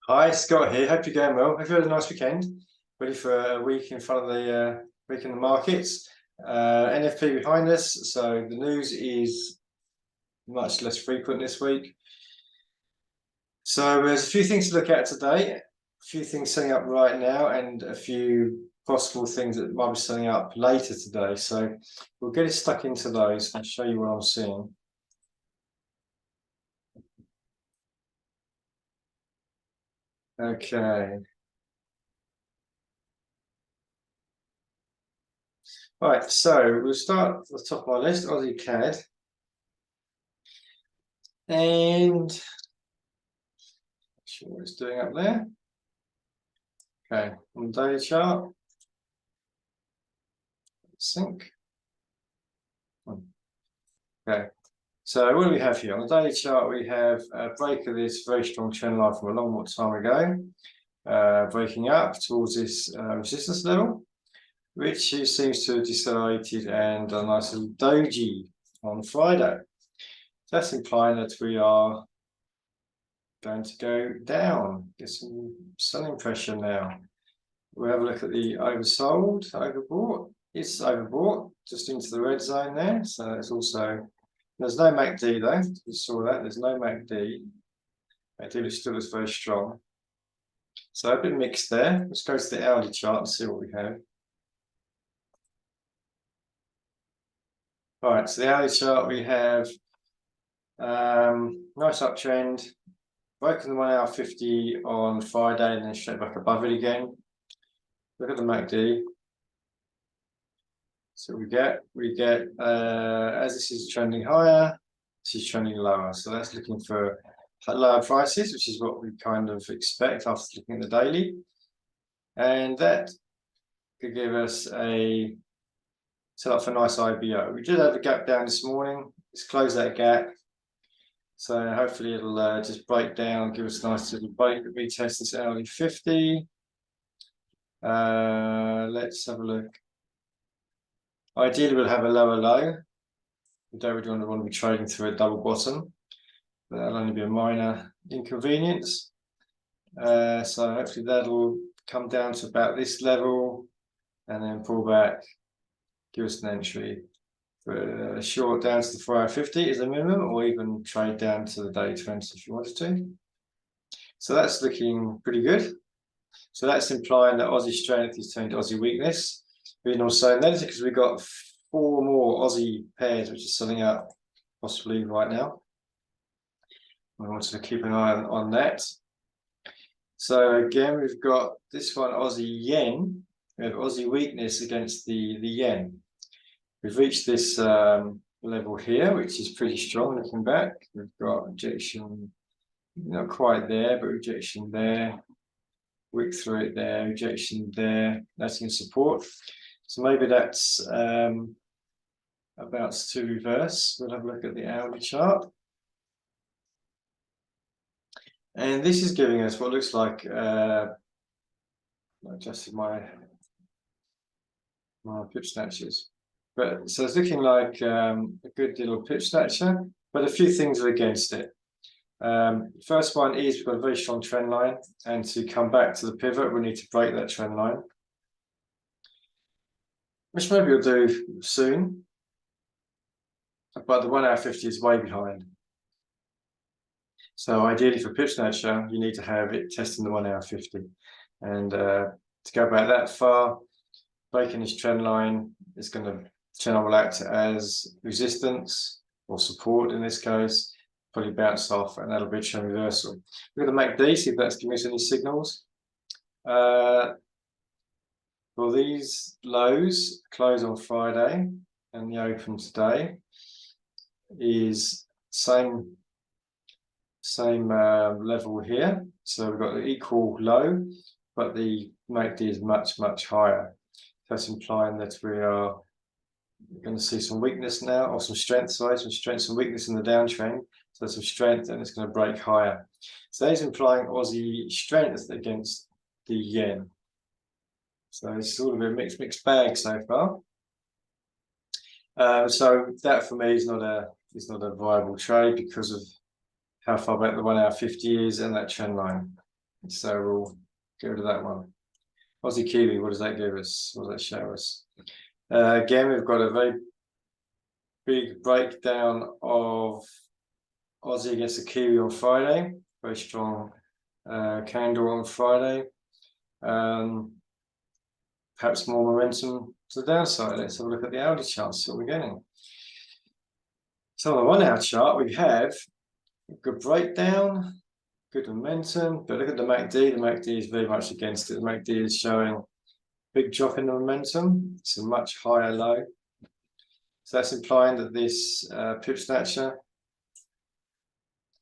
Hi, Scott here. Hope you're going well. Hope you had a nice weekend. Ready for a week in front of the week in the markets. NFP behind us, so the news is much less frequent this week. So there's a few things to look at today, a few things setting up right now, and a few possible things that might be setting up later today. So we'll get stuck into those and show you what I'm seeing. Okay. Right, so we'll start at the top of our list, Aussie CAD. And sure what it's doing up there. Okay, on the daily chart, sync. Okay, so what do we have here? On the daily chart, we have a break of this very strong trend line from a long time ago, breaking up towards this resistance level, which seems to have decelerated and a nice little doji on Friday. That's implying that we are going to go down, get some selling pressure now. We'll have a look at the oversold, overbought. It's overbought just into the red zone there. So it's also, there's no MACD though. You saw that, there's no MACD. MACD still looks very strong. So a bit mixed there. Let's go to the hourly chart and see what we have. All right, so the hourly chart we have nice uptrend, broken the 1 hour 50 on Friday and then straight back above it again. Look at the MACD. So we get as this is trending higher, this is trending lower. So that's looking for lower prices, which is what we kind of expect after looking at the daily. And that could give us a setup for a nice IBO. We did have a gap down this morning. Let's close that gap. So hopefully it'll just break down, give us a nice little break. Retest this hourly 50. Let's have a look. Ideally, we'll have a lower low. We don't really want to be trading through a double bottom, but that'll only be a minor inconvenience. So hopefully that'll come down to about this level and then pull back, give us an entry for a short down to the 450 is a minimum, or even trade down to the day 20 if you wanted to. So that's looking pretty good. So that's implying that Aussie strength is turning to Aussie weakness. Being also noticed because we've got 4 more Aussie pairs which are selling up possibly right now. We want to keep an eye on that. So again, we've got this one Aussie yen. We have Aussie weakness against the yen. We've reached this level here, which is pretty strong looking back. We've got rejection, not quite there, but rejection there. Wick through it there, rejection there. That's in support. So maybe that's about to reverse. We'll have a look at the hourly chart. And this is giving us what looks like, I adjusted my pitch snatches. But so it's looking like a good deal of pitch snatcher, but a few things are against it. First one is we've got a very strong trend line, and to come back to the pivot, we need to break that trend line, which maybe we'll do soon. But the 1 hour 50 is way behind. So ideally for pitch snatcher, you need to have it testing the 1 hour 50. And to go back that far, breaking this trend line is going to, channel will act as resistance or support in this case, probably bounce off, and that'll be a trend reversal. We're going to MACD, see if that's giving us any signals. Well, these lows close on Friday, and the open today is same level here. So we've got the equal low, but the MACD is much higher. That's implying that we are going to see some weakness now, or some strength, sorry, some weakness in the downtrend. So some strength, and it's going to break higher. So that is implying Aussie strength against the yen. So it's sort of a mixed bag so far. So that for me is not a viable trade because of how far back the 1 hour 50 is and that trend line. So we'll go to that one. Aussie Kiwi, what does that give us? What does that show us? Again, we've got a very big breakdown of Aussie against the Kiwi on Friday. Very strong candle on Friday. Perhaps more momentum to the downside. Let's have a look at the hourly chart, see what we're getting. So on the 1 hour chart, we have a good breakdown, good momentum, but look at the MACD. The MACD is very much against it. The MACD is showing a big drop in the momentum. It's a much higher low. So that's implying that this pip snatcher,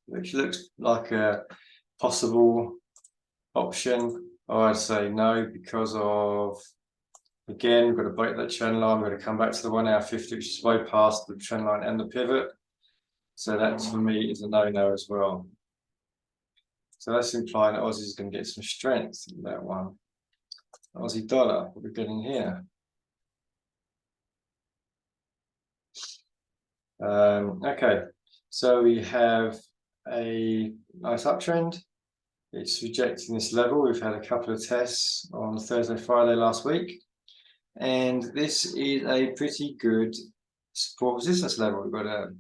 which looks like a possible option, or I'd say no, because of, again, we've got to break that trend line. We've got to come back to the 1 hour 50, which is way past the trend line and the pivot. So that for me is a no-no as well. So that's implying that Aussie is going to get some strength in that one. Aussie dollar, what we're getting here. Okay, so we have a nice uptrend. It's rejecting this level. We've had a couple of tests on Thursday, Friday last week. And this is a pretty good support resistance level. We've got a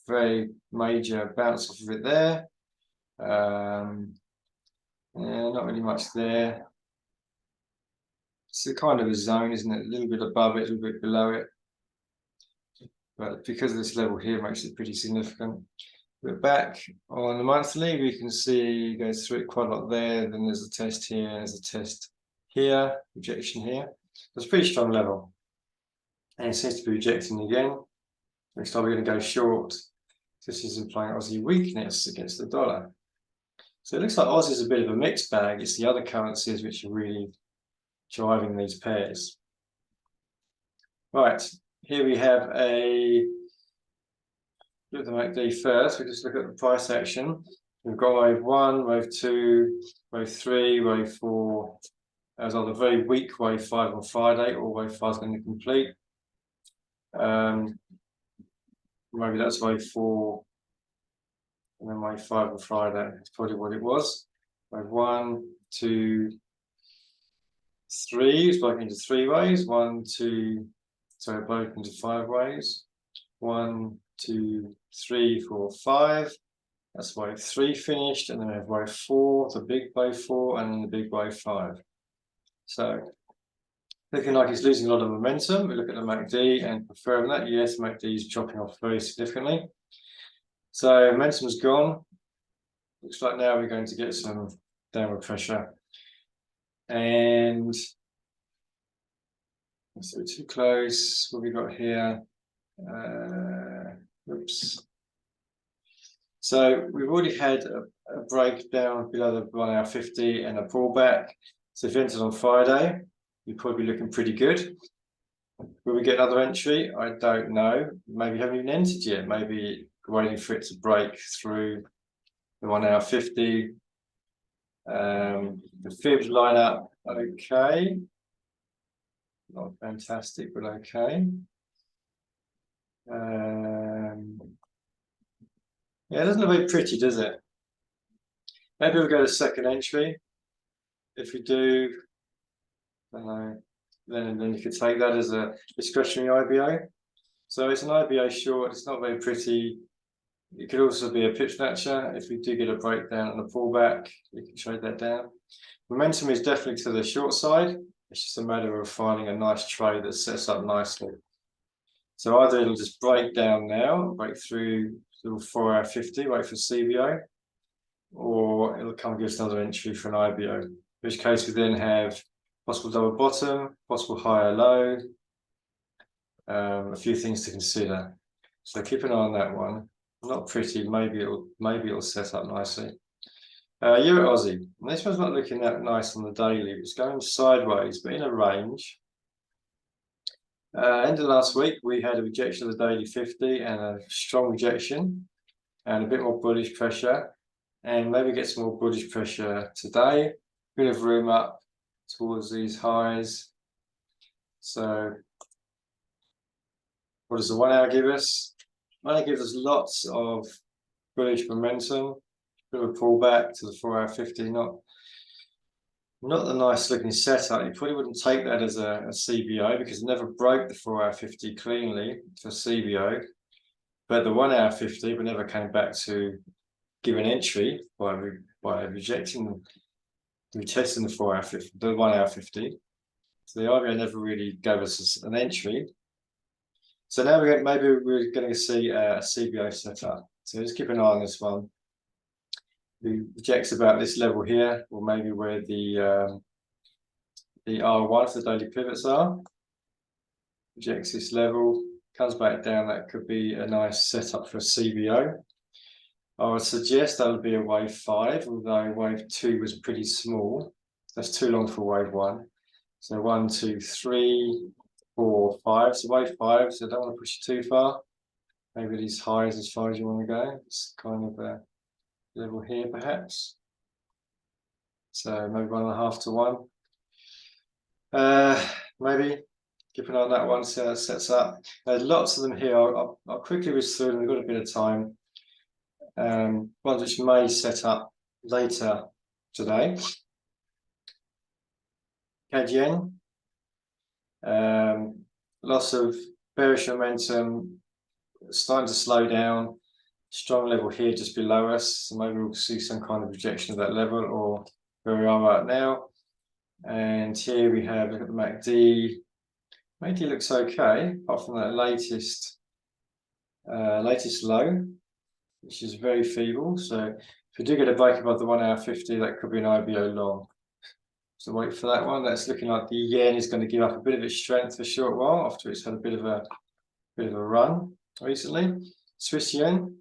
very major bounce off of it there. Yeah, not really much there. It's a kind of a zone, isn't it? A little bit above it, a little bit below it. But because of this level here, it makes it pretty significant. We're back on the monthly. We can see it goes through it quite a lot there. Then there's a test here, there's a test here, rejection here. It's a pretty strong level. And it seems to be rejecting again. Looks like we're going to go short. This is implying Aussie weakness against the dollar. So it looks like Aussie is a bit of a mixed bag. It's the other currencies which are really driving these pairs. Right, here we have a look at the MACD first. We just look at the price action. We've got wave 1, wave 2, wave 3, wave 4. As on the very weak wave 5 on Friday, or wave 5 is going to complete. Maybe that's wave 4, and then wave 5 on Friday. That's probably what it was. Wave 1, 2, 3. It's broken into 3 waves. 1, 2. So broken into 5 waves. 1, 2, 3, 4, 5. That's wave 3 finished, and then we have wave 4, the big wave 4, and then the big wave 5. So looking like it's losing a lot of momentum. We look at the MACD and confirm that yes, MACD is dropping off very significantly. So momentum's gone. Looks like now we're going to get some downward pressure. And so too close. What we got here? Oops. So we've already had a breakdown below the 1 hour 50 and a pullback. So if you entered on Friday, you're probably looking pretty good. Will we get another entry? I don't know. Maybe you haven't even entered yet. Maybe waiting for it to break through the 1 hour 50. The fibs line up okay. Not fantastic, but okay. Yeah, it doesn't look very pretty, does it? Maybe we'll go to second entry. If we do, I don't know, then you could take that as a discretionary IBO. So it's an IBO short. It's not very pretty. It could also be a pip snatcher. If we do get a breakdown and a pullback, you can trade that down. Momentum is definitely to the short side. It's just a matter of finding a nice trade that sets up nicely. So either it'll just break down now, break through little 4 hour 50, wait for CBO, or it'll come give us another entry for an IBO, in which case we then have possible double bottom, possible higher low, a few things to consider. So keep an eye on that one. Not pretty, maybe it'll set up nicely. Euro Aussie. And this one's not looking that nice on the daily. It's going sideways, but in a range. End of last week, we had a rejection of the daily 50 and a strong rejection and a bit more bullish pressure. And maybe get some more bullish pressure today. Bit of room up towards these highs. So what does the 1 hour give us? 1 hour gives us lots of bullish momentum. Bit of a pullback to the 4 hour 50, not Not the nice looking setup. You probably wouldn't take that as a CBO because it never broke the 4-hour 50 cleanly for CBO. But the 1-hour 50, we never came back to give an entry by rejecting, retesting the 4-hour 50, the 1-hour 50. So the IBO never really gave us an entry. So now maybe we're going to see a CBO setup. So just keep an eye on this one. It rejects about this level here, or maybe where the R1 for the daily pivots are. Rejects this level, comes back down. That could be a nice setup for a CBO. I would suggest that would be a wave 5, although wave 2 was pretty small. That's too long for wave 1. So 1, 2, 3, 4, 5. So wave 5, so I don't want to push it too far. Maybe these highs as far as you want to go. It's kind of a level here, perhaps. So maybe 1.5 to 1. Maybe keep an eye on that one, see how it sets up. There's lots of them here. I'll quickly whiz through them. We've got a bit of time. Ones which may set up later today. CAD yen. Lots of bearish momentum, starting to slow down. Strong level here just below us, so maybe we'll see some kind of rejection of that level or where we are right now. And here we have, look at the MACD. MACD looks okay, apart from that latest low, which is very feeble. So if we do get a break above the 1-hour 50, that could be an IBO long. So wait for that one. That's looking like the yen is going to give up a bit of its strength for a short while after it's had a bit of a run recently. Swiss yen,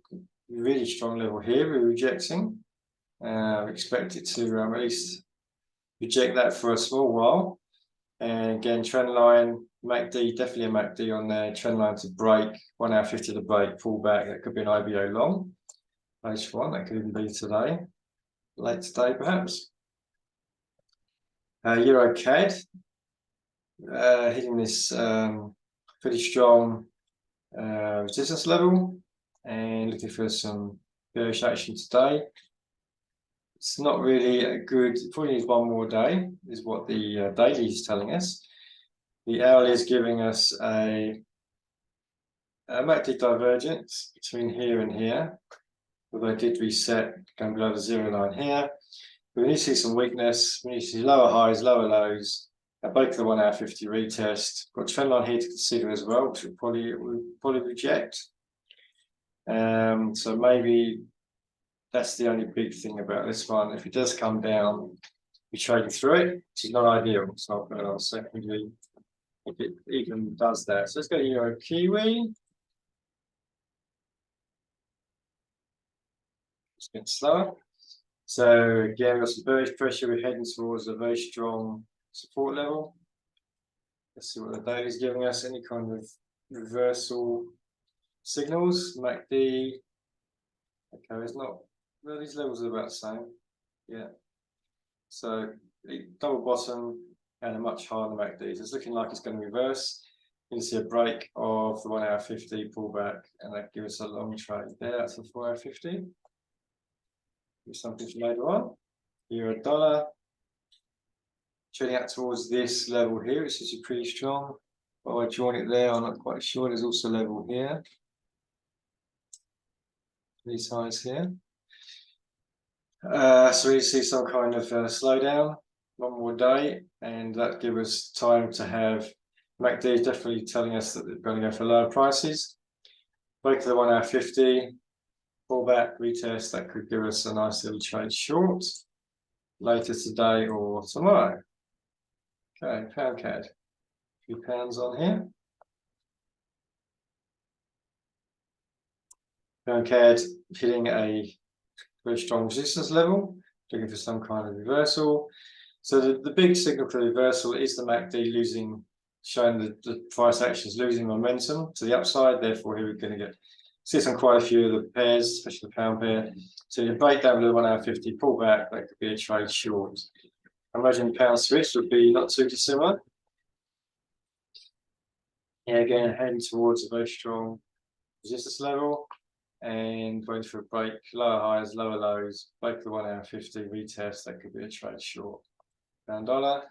really strong level here. We're rejecting. We expect it to at least reject that for a small while. And again, trend line, MACD, definitely a MACD on there. Trend line to break, 1-hour 50 to break, pull back. That could be an IBO long. H1, that could even be today, late today perhaps. Euro CAD, hitting this pretty strong resistance level and looking for some bearish action today. It's not really a good, probably needs one more day, is what the daily is telling us. The hourly is giving us a MACD divergence between here and here, although it did reset going below the 0 line here. But we need to see some weakness. We need to see lower highs, lower lows. Break the 1-hour 50 retest. Got a trend line here to consider as well, which we'll probably reject. So maybe that's the only big thing about this one. If it does come down, we're trading through it, which is not ideal. It's not going on secondary if it even does that. So let's go to Euro Kiwi. It's a bit slower. So again, we've got some bearish pressure. We're heading towards a very strong support level. Let's see what the daily is giving us. Any kind of reversal signals. MACD. Okay, it's not. Well, these levels are about the same. Yeah. So double bottom and a much higher MACD. So it's looking like it's going to reverse. You can see a break of the 1-hour 50 pullback, and that gives us a long trade there. That's the 4-hour 50. Something for later on. Euro dollar trading out towards this level here, which is pretty strong. But I join it there, I'm not quite sure. There's also a level here. These highs here. So we see some kind of slowdown, one more day, and that gives us time to have MACD is definitely telling us that they're going to go for lower prices. Break to the 1-hour 50. Pullback, retest, that could give us a nice little trade short later today or tomorrow. Okay, pound CAD. A few pounds on here. Pound CAD hitting a very strong resistance level, looking for some kind of reversal. So the big signal for the reversal is the MACD losing, showing the price action is losing momentum to the upside. Therefore, here we're going to see some quite a few of the pairs, especially the pound pair. So you break down below 1-hour 50, pull back, that could be a trade short. I imagine pound switch would be not too dissimilar. Yeah, again, heading towards a very strong resistance level and waiting for a break, lower highs, lower lows, break the 1-hour 50, retest, that could be a trade short. Pound dollar.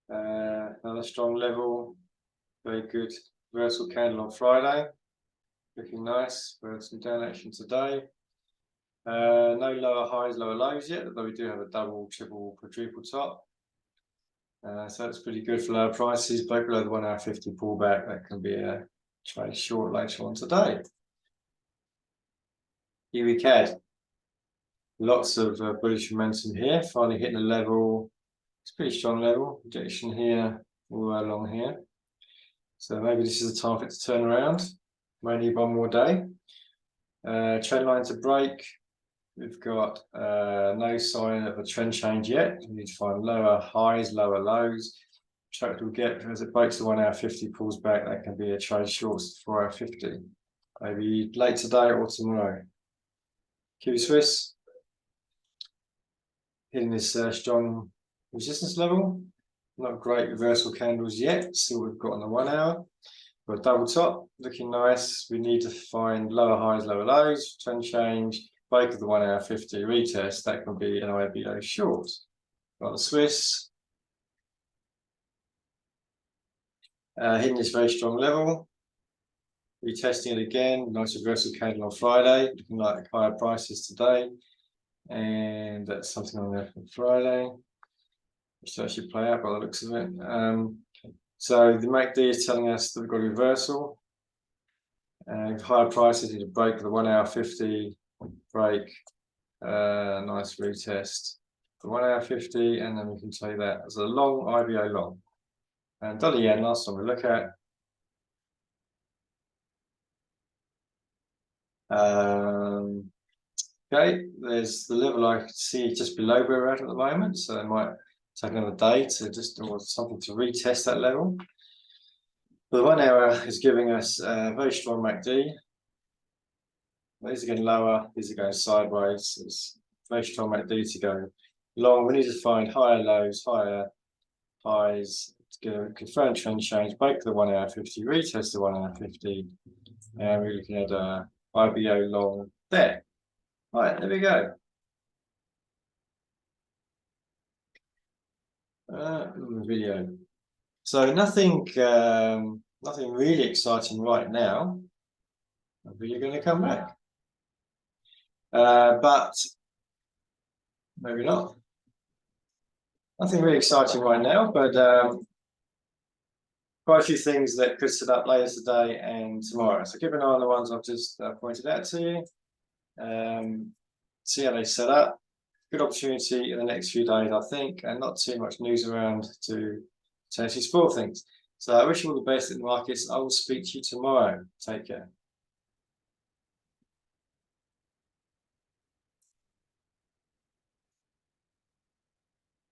Another strong level. Very good reversal candle on Friday. Looking nice. We had some down action today. No lower highs, lower lows yet, although we do have a double, triple, quadruple top. So that's pretty good for lower prices. But below the 1 hour 50 pullback, that can be a trade short later on today. Kiwi CAD. Lots of bullish momentum here. Finally hitting a level. It's a pretty strong level. Rejection here, all the way along here. So maybe this is the time for it to turn around. May need one more day. Trend line to break. We've got no sign of a trend change yet. We need to find lower highs, lower lows. Track we'll get as it breaks the 1 hour 50, pulls back. That can be a trade short 4 hour 50. Maybe late today or tomorrow. Kiwi Swiss hitting this strong resistance level. Not great reversal candles yet. See what we've got on the 1 hour. Got a double top, looking nice. We need to find lower highs, lower lows, trend change, break of the 1 hour 50 retest. That can be an IBO short. Got the Swiss. Hitting this very strong level. Retesting it again. Nice reversal candle on Friday. Looking like higher prices today. And that's something on there from Friday. Which should actually play out by the looks of it. So the MACD is telling us that we've got a reversal. Higher prices need to break the 1 hour 50 break. Nice retest. The 1 hour 50, and then we can say that as a long IBO long. And dollar yen, last one we look at. Okay, there's the level I can see just below where we're at the moment, so it might take another day to just or something to retest that level. But the 1 hour is giving us a very strong MACD. These are getting lower, these are going sideways. It's very strong MACD to go long. We need to find higher lows, higher highs to confirm trend change, break the 1 hour 50, retest the 1 hour 50, and we're looking at IBO long there. Right, there we go. Video. So nothing really exciting right now. We're going to come back, but maybe not. Nothing really exciting right now, but quite a few things that could set up later today and tomorrow. So keep an eye on the ones I've just pointed out to you. See how they set up. Good opportunity in the next few days, I think, and not too much news around to potentially spoil things. So I wish you all the best in the markets. I will speak to you tomorrow. Take care.